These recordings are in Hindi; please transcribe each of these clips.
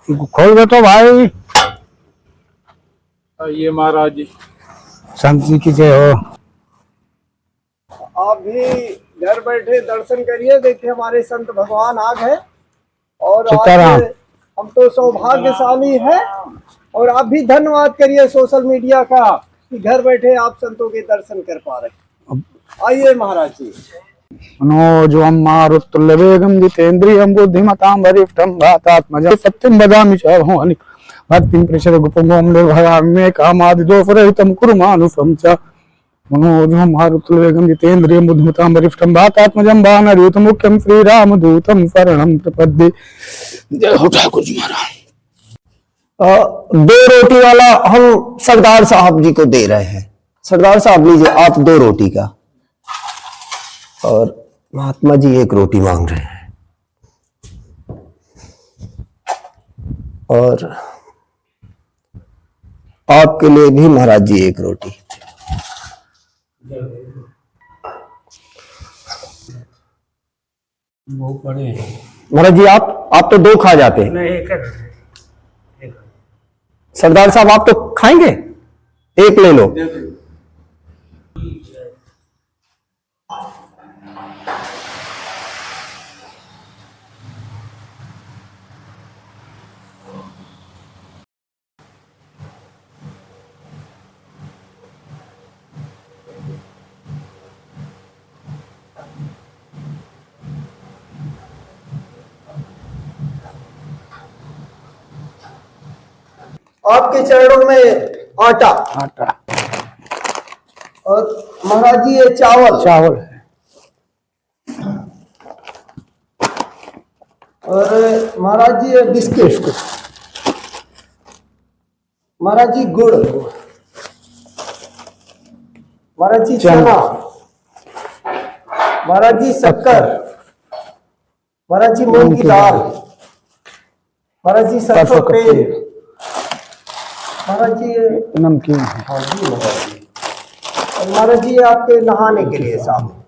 खोल दो तो भाई। ये महाराज जी, संत जी की जय हो। आप भी घर बैठे दर्शन करिए। देखिए हमारे संत भगवान आ गए और आज हम तो सौभाग्यशाली है। और आप भी धन्यवाद करिए सोशल मीडिया का कि घर बैठे आप संतों के दर्शन कर पा रहे। आइए महाराज जी। मनोजवं मारुततुल्यवेगं जितेन्द्रियं बुद्धिमतां वरिष्ठं वातात्मजं सत्यं वदामि च भवानि भक्तिं प्रचरगुपगों निर्भयाम्ये कामादिदोषरहितं कुरु मानुषं च। मनोजवं मारुततुल्यवेगं जितेन्द्रियं बुद्धिमतां वरिष्ठं वातात्मजं वानरयूथं मुख्यं श्रीरामदूतं शरणं प्रपद्ये। जय हो ठाकुर जी महाराज। 2 रोटी वाला हम सरदार साहब जी को दे रहे हैं। सरदार साहब लीजिए आप 2 रोटी का, और महात्मा जी 1 रोटी मांग रहे हैं। और आपके लिए भी महाराज जी 1 रोटी। महाराज जी आप तो 2 खा जाते हैं। नहीं, सरदार साहब आप तो खाएंगे, 1 ले लो। आपके चरणों में आटा और महाराज जी ये चावल है और महाराज जी ये बिस्किट। महाराज जी गुड़, महाराज जी चना, महाराज जी शक्कर, महाराज जी मूंग की दाल, महाराज जी सरसों तेल, महाराज जी नमकीन। हाँ जी महाराज जी। और महाराज जी आपके नहाने के लिए साहब,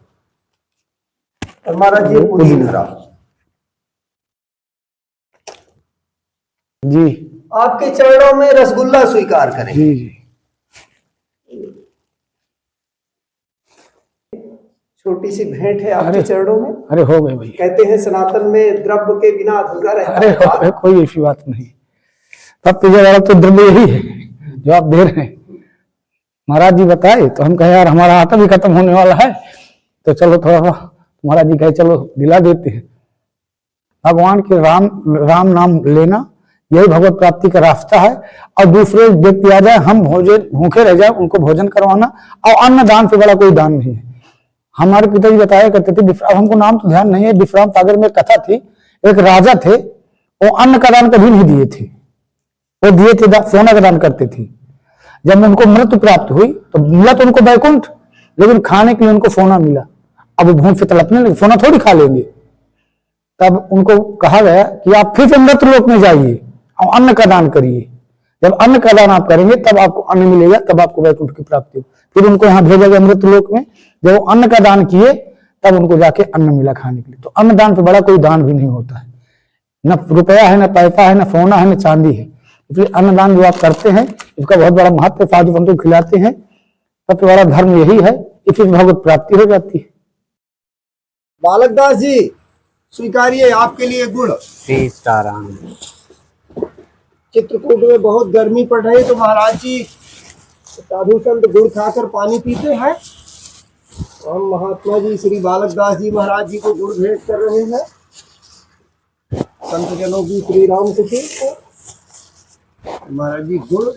और महाराज जी पुदीना जी। आपके चरणों में रसगुल्ला स्वीकार करें। जी जी। छोटी सी भेंट है आपके चरणों में। अरे हो गए भाई। कहते हैं सनातन में द्रव्य के बिना अधूरा रहता अरे है। कोई ऐसी बात नहीं। तब तुझे वाला तो द्रव्य यही है जो आप दे रहे हैं। महाराज जी बताए तो हम कहे यार हमारा आटा भी खत्म होने वाला है, तो चलो थोड़ा महाराज जी कहे चलो दिला देते हैं। भगवान के राम नाम लेना यही भगवत प्राप्ति का रास्ता है। और दूसरे व्यक्ति आ जाए, हम भूखे रह जाए, उनको भोजन करवाना, और अन्न दान से बड़ा कोई दान नहीं है। हमारे पिताजी बताया करते थे, हमको नाम तो ध्यान नहीं है, विश्राम सागर में कथा थी। एक राजा थे, वो अन्न का दान कभी नहीं दिए थे। वो दिए थे सोना का दान करते थे। जब उनको मृत्यु प्राप्त हुई तो मिला तो उनको वैकुंठ, लेकिन खाने के लिए उनको सोना मिला। अब वो भूख से तड़पने लगे, सोना थोड़ी खा लेंगे। तब उनको कहा गया कि आप फिर से मृत्यु लोक में जाइए और अन्न का दान करिए। जब अन्न का दान आप करेंगे तब आपको अन्न मिलेगा, तब आपको वैकुंठ की प्राप्ति हो। फिर उनको यहाँ भेजा गया मृत्यु लोक में। जब वो अन्न का दान किए तब उनको जाके अन्न मिला खाने के लिए। तो अन्न दान से बड़ा कोई दान भी नहीं होता है। न रुपया है, न पैसा है, न सोना है, न चांदी है। इसलिए अन्नदान जो आप करते हैं इसका बहुत बड़ा महत्व। साधु संतों को खिलाते हैं, सबसे बड़ा धर्म यही है। इसी से भगवत प्राप्ति हो जाती है। बालक दास जी स्वीकारिए आपके लिए गुड़। सीताराम। चित्रकूट में बहुत गर्मी पड़ रही, तो महाराज जी साधु संत गुड़ खाकर पानी पीते हैं। हम महात्मा जी श्री बालक दास जी महाराज जी को गुड़ भेंट कर रहे हैं। संत जनों की श्री राम से महाराज जी गुड़,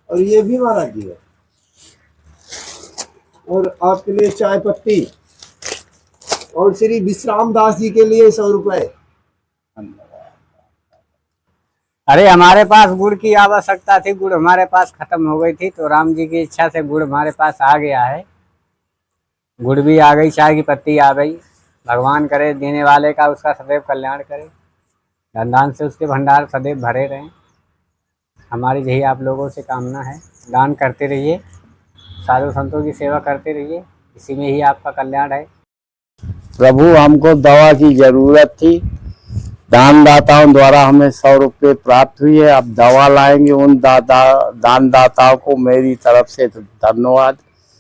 और ये भी महाराज जी है। और आपके लिए चाय पत्ती, और श्री विश्राम दास जी के लिए 100 रुपए। अरे हमारे पास गुड़ की आवश्यकता थी, गुड़ हमारे पास खत्म हो गई थी, तो राम जी की इच्छा से गुड़ हमारे पास आ गया है। गुड़ भी आ गई, चाय की पत्ती आ गई। भगवान करे देने वाले का उसका सदैव कल्याण करे, धन से उसके भंडार सदैव भरे रहें। हमारी यही आप लोगों से कामना है। दान करते रहिए, साधु संतों की सेवा करते रहिए, इसी में ही आपका कल्याण है। प्रभु हमको दवा की जरूरत थी, दानदाताओं द्वारा हमें 100 रुपये प्राप्त हुई है। अब दवा लाएंगे। उन दानदाताओं को मेरी तरफ से धन्यवाद।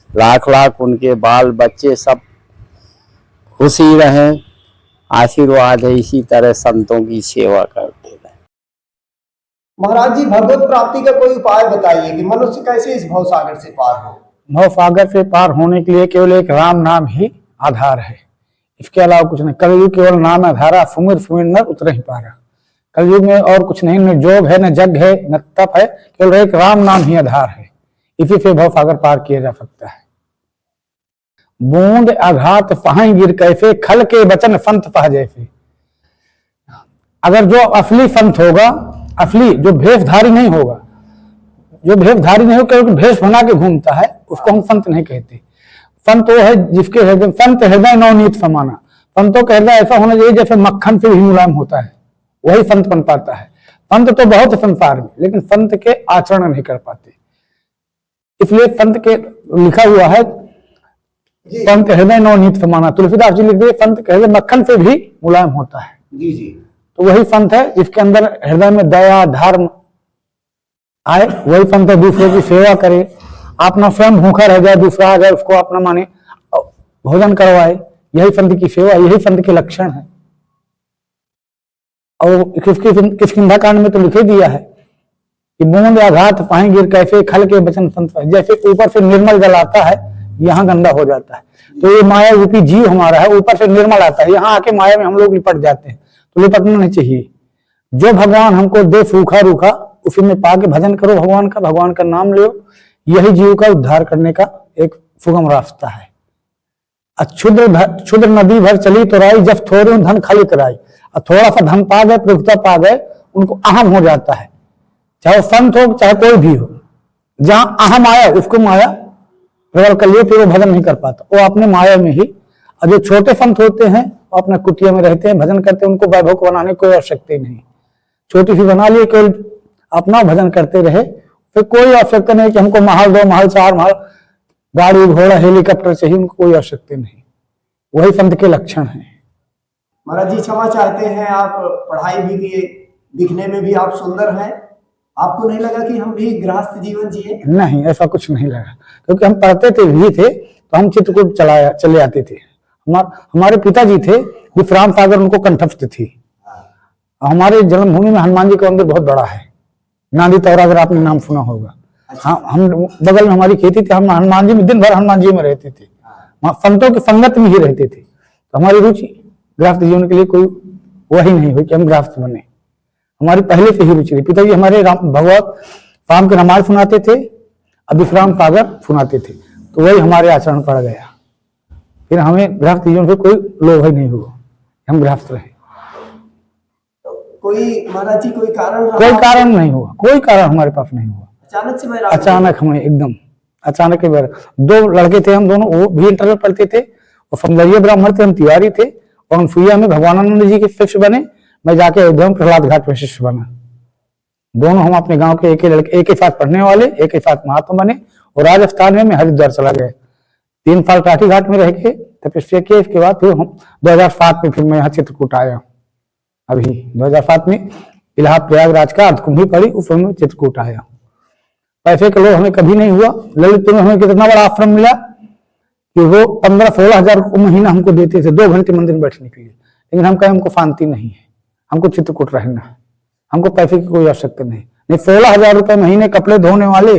लाख लाख उनके बाल बच्चे सब खुशी रहें। आशीर्वाद है, इसी तरह संतों की सेवा करते रहे। महाराज जी, भगवत प्राप्ति का कोई उपाय बताइए कि मनुष्य कैसे इस भव सागर से पार हो। भव सागर से पार होने के लिए केवल एक राम नाम ही आधार है, इसके अलावा कुछ नहीं। कलयुग केवल नाम आधारा, सुमिर सुमिर नर उतर ही पारा। कलयुग में और कुछ नहीं, न जोग है, न जग है, न तप है, केवल एक राम नाम ही आधार है। इसी से भव सागर पार किया जा सकता है। बूंद आघात पहाई गिर कैसे, खल के वचन संत पह जैसे। अगर जो असली संत होगा, असली जो भेषधारी नहीं होगा, जो भेषधारी नहीं होगा, भेष बना के घूमता है, उसको हम संत नहीं कहते। संत वो है जिसके हृदय, संत हृदय नवनीत समाना। संतों का हृदय ऐसा होना चाहिए जैसे मक्खन से भी मुलायम होता है, वही संत बन पाता है। संत तो बहुत है संसार में, लेकिन संत के आचरण नहीं कर पाते। इसलिए संत के लिखा हुआ है, संत हृदय नवनीत समाना। तुलसीदास जी लिख दिए, संत के हृदय मक्खन से भी मुलायम होता है। जी जी। तो वही संत है जिसके अंदर हृदय में दया धर्म आए, वही संत है दूसरों की सेवा करे। अपना स्वयं भूखा रह जाए, दूसरा आ जाए उसको अपना माने भोजन करवाए, यही संत की सेवा, यही संत के लक्षण है। और किष्किंधा कांड में तो लिखे दिया है कि बूंद आघात पाए गिर कैसे, खल के वचन संत। जैसे ऊपर से निर्मल जल आता है, यहाँ गंदा हो जाता है। तो ये माया रूपी जीव हमारा है, ऊपर से निर्मल आता है, यहाँ आके माया में हम लोग लिपट जाते हैं। तो लिपटना नहीं चाहिए। जो भगवान हमको दे सूखा रूखा, उसी में पाके भजन करो भगवान का नाम लो। यही जीव का उद्धार करने का एक सुगम रास्ता है। क्षुद्र नदी भर चली तो राई, जब थोड़े धन खाली कराई। और थोड़ा सा धन पा गए, प्रभुता पा गए, उनको अहम हो जाता है। चाहे संत हो चाहे कोई भी हो, जहां अहम आया उसको माया प्रबल कर लिए, फिर वो भजन नहीं कर पाता, वो अपने माया में ही। और जो छोटे संत होते हैं वो अपना कुटिया में रहते हैं, भजन करते हैं, उनको वैभव को बनाने की कोई आवश्यकता नहीं। छोटी सी बना लिए, केवल अपना भजन करते रहे, फिर कोई आवश्यकता नहीं कि हमको महल 2 महल 4 महल, गाड़ी घोड़ा हेलीकॉप्टर चाहिए, उनको कोई आवश्यकता नहीं। वही संत के लक्षण है। महाराज जी क्षमा चाहते हैं, आप पढ़ाई भी किए, दिखने में भी आप सुंदर हैं, आपको नहीं लगा कि हम भी गृहस्थ जीवन जिए? नहीं, ऐसा कुछ नहीं लगा, क्योंकि हम पढ़ते थे भी थे तो हम चित्रकूट चले आते थे। हमारे पिताजी थे विश्राम सागर, उनको कंठस्थ थी। हमारे जन्मभूमि में हनुमान जी का मंदिर बहुत बड़ा है, नांदी तौरा, अगर आपने नाम सुना होगा। हाँ, हम बगल में हमारी खेती थी, हम हनुमान जी में दिन भर हनुमान जी में रहते थे, संतों की संगत में ही रहते थे। तो हमारी रुचि गृहस्थ जीवन के लिए कोई वही नहीं हुई कि हम गृहस्थ बने। हमारी पहले से ही रुचि थी। पिताजी हमारे भगवत शाम के रामायण सुनाते थे, अब विश्राम सागर सुनाते थे, तो वही हमारे आचरण पड़ गया। फिर हमें गृहस्थ जीवन से कोई लोभ ही नहीं हुआ, हम गृहस्थ रहे। कोई महाराज जी कोई कारण रहा? कोई कारण नहीं हुआ, कोई कारण हमारे पास नहीं हुआ। अचानक से वैराग्य? अचानक, हमें एकदम अचानक ही। 2 लड़के थे हम दोनों, वो भी इंटर में पढ़ते थे, और सौंदर्य ब्राह्मण थे, हम तिवारी थे। और हम सुइया में भगवानंद जी के शिष्य बने, मैं जाके अयोध्या में प्रहलाद घाट में शिष्य बना। दोनों हम अपने गांव के एक ही लड़के, एक ही साथ पढ़ने वाले, एक ही साथ महात्मा बने। और राजस्थान में मैं हरिद्वार चला गया, 3 साल काठी घाट में रह के तपस्या किया। इसके बाद फिर हम 2007 में फिर मैं यहाँ चित्रकूट आया। अभी 2007 में इलाहाबाद प्रयागराज का अर्धकुंभी पड़ी, उस समय चित्रकूट आया। पैसे का लोभ हमें कभी नहीं हुआ। ललितपुर में हमें कितना बड़ा आश्रम मिला कि वो 15-16 हजार महीना हमको देते थे 2 घंटे मंदिर में बैठने के लिए। लेकिन हम कहें हमको शांति नहीं है, हमको चित्रकूट रहना है, हमको पैसे की कोई आवश्यकता नहीं। 16,000 रुपए महीने कपड़े धोने वाले,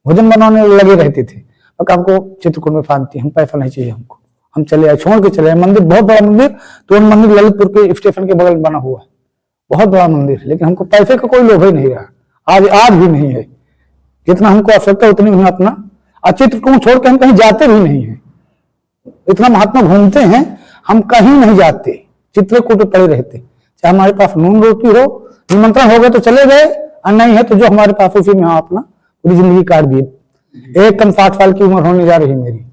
भोजन बनाने लगे रहते थे, और हमको चित्रकूट में शांति, हम पैसा नहीं चाहिए हमको। हम चले आए, छोड़ के चले आए। मंदिर बहुत बड़ा मंदिर, तो मंदिर ललितपुर के स्टेशन के बगल में बना हुआ है, बहुत बड़ा मंदिर। लेकिन हमको पैसे का कोई लोभ ही नहीं रहा, आज भी नहीं है। जितना हमको आवश्यकता उतनी हम अपना, चित्रकूट छोड़ के हम कहीं जाते भी नहीं है। इतना महात्मा घूमते हैं, हम कहीं नहीं जाते, चित्रकूट पे पड़े रहते। चाहे हमारे पास नून रोटी हो, निमंत्रण हो गए तो चले गए, और नहीं है तो जो हमारे पास उसी में हम अपना पूरी जिंदगी काट दिए। एकदम 60 साल की उम्र होने जा रही है मेरी,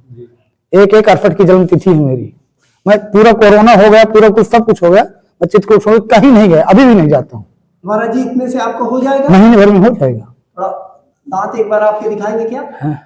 1/1/68 की जन्म तिथि है मेरी। मैं पूरा कोरोना हो गया, पूरा कुछ सब कुछ हो गया, मैं चित्रकूट छोड़ कहीं नहीं गया, अभी भी नहीं जाता हूँ। महाराज जी इतने से आपको हो जाएगा? महीने भर में हो जाएगा। दांत एक बार आपके दिखाएंगे क्या? हाँ।